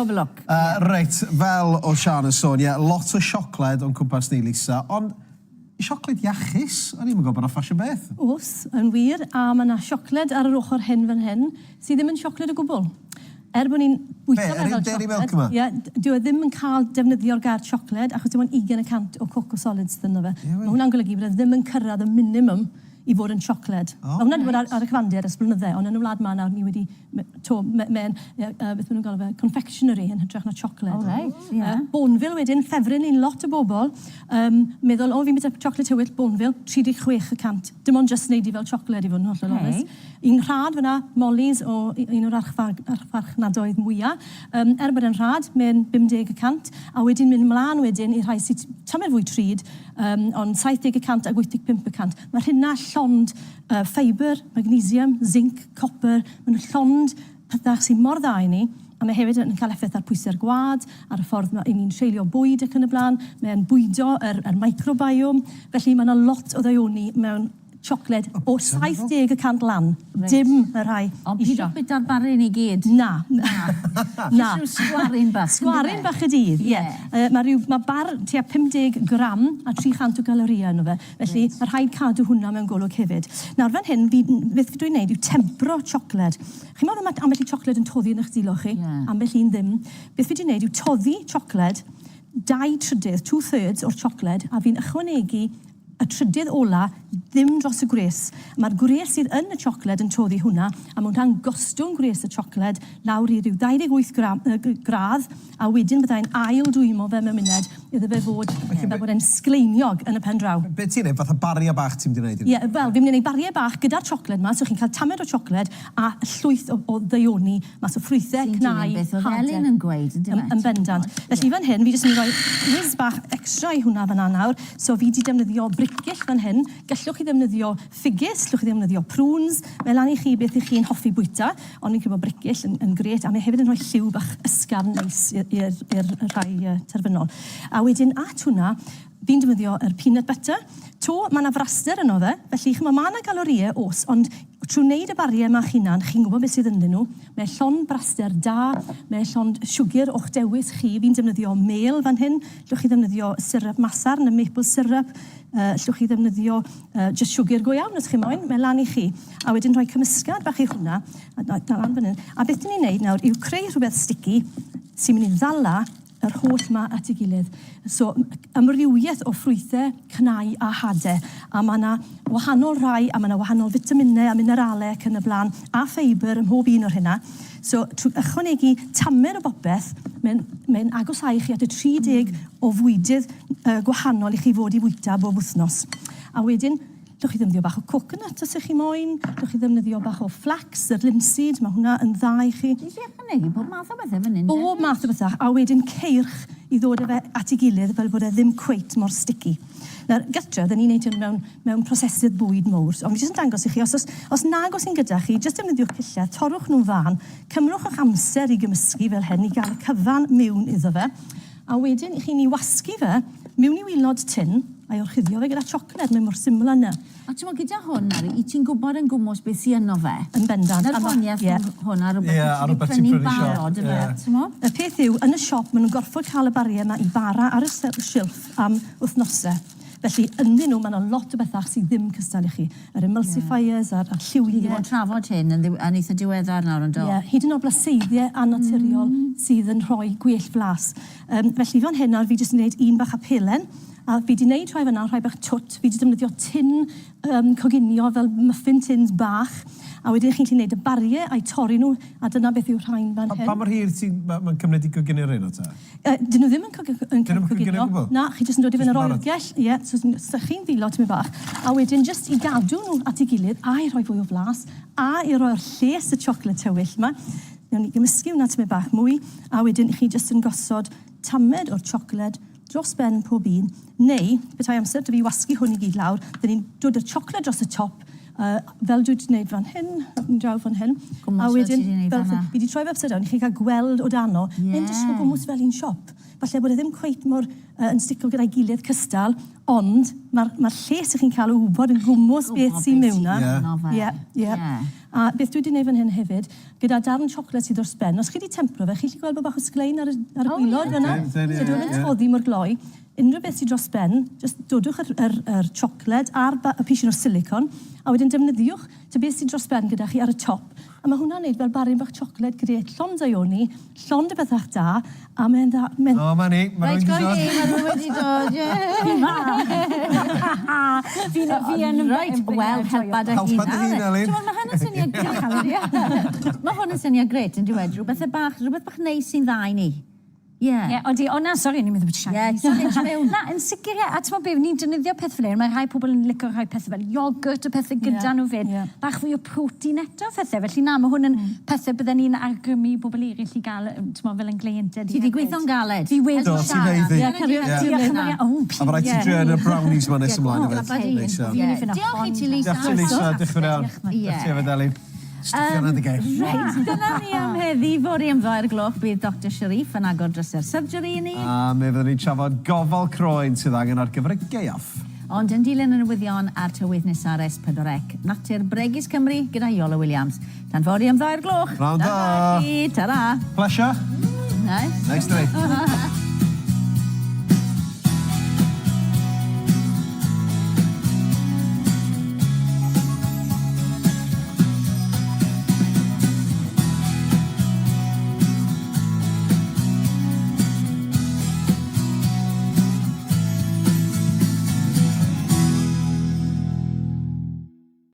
have a look. Reit, fel o Sian yn sôn, lot o siocled o'n cwmpas ni, Lisa, ond siocled iachus, o'n i'n gwybod bod yna ffasiwn beth. Os, yn wir, a mae yna siocled ar yr ochr hyn fan hyn, sydd ddim yn siocled o gwbl. Bod ni'n bwyta fel siocled... Dairy milk yma? Dwi ddim yn cael defnyddio'r gair siocled, achos dim ond 20% o cocoa solids dyn nhw fe. Mae hwnna'n golygu bod ddim yn cyrraedd y minimum i fod yn siocled. Mae hwnna'n bod ar y cyfandir ys blynydde, ond yn y wlad ma nawr ni wedi, beth maen nhw'n gael fe, confectionery yn hytrach na siocled. Bonfil wedyn, ffefryn ni'n lot o bobl, meddwl, fi'n bita siocled tywyll, bonfil, 36%. Dim ond just neud i fel siocled i fod yn hollol onest. Un rhad fyna, Molly's o un o'r archfarchnadoedd mwyaf. Bod yn rhad, mae'n 50%, a wedyn mynd mlaen wedyn i rhai sydd tamer fwy trud, ond 70% a 85%. Mae'r hynna llond ffiber, magnesium, zinc, copper, mae'n llond pethau sy'n mor dda i ni, a mae hefyd yn cael effaith ar pwysau'r gwad, ar y ffordd i ni'n treulio bwyd ac yn y blaen, mae'n bwydo yr microbiome, felly mae yna lot o ddaioni mewn siocled o 70% lan. Dim y rhai. Ond hyd o'ch byta'r barin i gyd? Na. Jyst sgwarin bach. Sgwarin bach y dydd, ie. Mae bar tua 50 gram a 300 o galoria yn o fe. Felly, mae rhaid cadw hwnna mewn golwg hefyd. Nawr fan hyn, beth dwi'n neud yw tempro siocled. Chi'n meddwl mae ambell i siocled yn toddi yn eich dilo chi? Ambell un ddim. Beth fi dwi'n neud yw toddi siocled, 2/3, 2/3 o'r siocled, a fi'n ychwanegu y trydydd ola ddim dros y gwres. Mae'r gwres sydd yn y siocled yn toddi hwnna, a mae hwnna'n gostwng gwres y siocled lawr i ryw 28 gradd, a wedyn byddai'n ail dwymo fe mewn muned iddo fe fod e'n sgleiniog yn y pen draw. Be ti'n neud? Fatha bariau bach ti'n mynd i wneud? Ie, fel, fi'n mynd i wneud bariau bach gyda'r siocled ma, so chi'n cael tamed o siocled a llwyth o ddaioni mas o ffrwythau, cnau, hadau. Yn gweud, yn bendant. Felly fan hyn, fi jyst yn rhoi whiz bach extra i hwnna fan nawr, so fi di defnyddio bricyll fan hyn. Gallwch chi ddefnyddio ffigys, gallwch chi ddefnyddio prunes, mae lan i chi beth i chi'n hoffi bwyta, ond ni'n credu bod bricyll yn gret, a mae hefyd yn rhoi lliw bach ysgafn neis i'r rhai terfynol. A wedyn at hwnna, fi'n defnyddio yr peanut butter. Mae yna fraster yno fe, felly mae yna galoriau os, ond trwy wneud y bariau yma chi'n gwybod beth sydd ynddyn nhw. Mae llond braster da, mae llond siwgr o'ch dewis chi. Fi'n defnyddio mel fan hyn, llwch chi ddefnyddio syrup masar, neu maple syrup, llwch chi ddefnyddio just siwgr go iawn os chi moyn, mae lan i chi. A wedyn rhoi cymysgad bach i hwnna, a beth ni'n neud nawr yw creu rhywbeth sticky sy'n mynd i ddala yr holl ma at ei gilydd. So, ymrywiaeth o ffrwythau, cnau a hadau. A mae yna wahanol rai, a mae yna wahanol vitaminau a mineralau ac yn y blaen, a ffeibr ym mhob un o'r hynna. So, trwy ychwanegu tamer o bopeth, mae'n agosau chi at y 30 o fwydydd gwahanol i chi fod i fwyta bob wythnos. A wedyn, llwch chi ddefnyddio bach o coconut os ych chi moyn, llwch chi ddefnyddio bach o flax, yr linseed, mae hwnna yn dda i chi. Ti'n ychwanegu bob math o bethau fan hyn? Bob math o bethau, a wedyn ceirch i ddod â fe at ei gilydd fel bod e ddim cweit mor sticky. Nawr, gytra, dyn ni'n neud hwn mewn prosesydd bwyd mowr. Ond fi jyst yn dangos i chi, os nag os sy'n gyda chi, jyst defnyddiwch cilliau, torrwch nhw'n fan, cymrwch eich amser i gymysgu fel hyn, i gael y cyfan mewn iddo fe, a wedyn i chi'n ei wasgu fe mewn i wilod tin, a'i orchuddio fe gyda siocled, mae mor syml yna. A ti'n gwybod gyda hwn, i ti'n gwybod yn gwmwys beth sy'n yno fe? Yn bendant. Na'r ffoniaeth hwn ar rhywbeth ti'n prynu'n barod, y peth yw, yn y siop, maen nhw'n gorfod cael y bariau yma i bara ar y silff am wythnosau. Felly, ynddyn nhw, mae'n lot o bethau sydd ddim cystal i chi. Yr emulsifiers, a'r lliwiau. Ni wedi trafod hyn yn eitha diweddar nawr yn do. Hyd yn oed blaseiddiau anaturiol sydd yn rhoi gwell blas. Felly, fan hyn, fi jyst yn gwneud un bach a pelen. A fi wedi gwneud rhai fyna, rhai bach twt. Fi wedi defnyddio tin coginio fel muffin tins bach. A wedyn chi'n gwneud y bariau a'i torri nhw, a dyna beth yw'r rhain fan hyn. Pa mor hir mae'n cymryd i coginio'r un o ta? Dyn nhw ddim yn coginio. Na, chi jyst yn dod i fynd yr oergell. Ie, so chi'n ddilo ti'n bach. A wedyn jyst i gadw nhw at ei gilydd, a i rhoi fwy o flas, a i roi'r lles y siocled tywyll yma. Newn ni gymysgu hwnna ti'n bach mwy, a wedyn chi jyst yn gosod tamed o'r siocled dros ben pob un, neu, bethau amser, dy fi wasgu hwn i gyd lawr, dyn ni'n dod y siocled dros y top, Fel dwi wedi gwneud fan hyn, yn draw fan hyn. Gwmws fel ti 'di wneud fan'na. Fi wedi troi fe upside down, i chi cael gweld o dano. Mae'n disgwyl gwmws fel un siop. Falle bod e ddim cweit mor yn stico gyda'i gilydd cystal, ond mae'r lles ych chi'n cael o wybod yn gwmws beth sy'n mewn na. A beth dwi wedi gwneud fan hyn hefyd, gyda darn siocled sydd o'r sben, os chi wedi tempro fe, chi'n gweld bod bach o sglein ar y gwylod fyna. So dwi'n mynd toddi mor gloi. Unrhyw beth sydd dros ben, just dodwch yr siocled a'r pishin o silicon, a wedyn defnyddiwch beth sydd dros ben gyda chi ar y top. A mae hwnna'n neud fel baryn bach siocled grêt, llond ioni, llond y bethach da, a mae'n dda... O, ma' ni, ma' rwy'n wedi dod. Fi yn wel, helpa dy hun. Helpa dy hun, Elin. Mae hwn yn syniad gret. Mae hwn yn syniad gret yn diwedd. Rhywbeth bach neis sy'n dda i ni. Ie, o na, sori, ni'n meddwl bod siarad. Na, yn sicr, a ti'n meddwl, ni'n defnyddio peth fel hyn, mae rhai pobl yn licio rhoi pethau fel iogurt o pethau gyda nhw fyd, bach fwy o protein eto pethau, felly na, mae hwn yn pethau byddwn ni'n argrymu bobl eraill i gael, ti'n meddwl, fel yn gleiented. Ti wedi gweithio'n galed? Fi wedi siarad. Do, ti'n neiddi. A fe rhaid ti drio yn y brownies ma nes ymlaen i fe. Diolch i ti, Lisa. Diolch ti, Lisa. Diolch yn iawn. Diolch ti, Elin. Dyna ni am heddi, fori am 2:00 bydd Dr Sharif yn agor drysau'r surgery i ni. A mi fyddwn ni'n trafod gofal croen sydd angen ar gyfer y gaeaf. Ond yn dilyn y newyddion ar tywydd nesaf S4C, Natur Bregus Cymru gyda Iola Williams. Tan fori am 2:00. Rhawn da. Ta-ra. Pleasure. Nice. Nice day.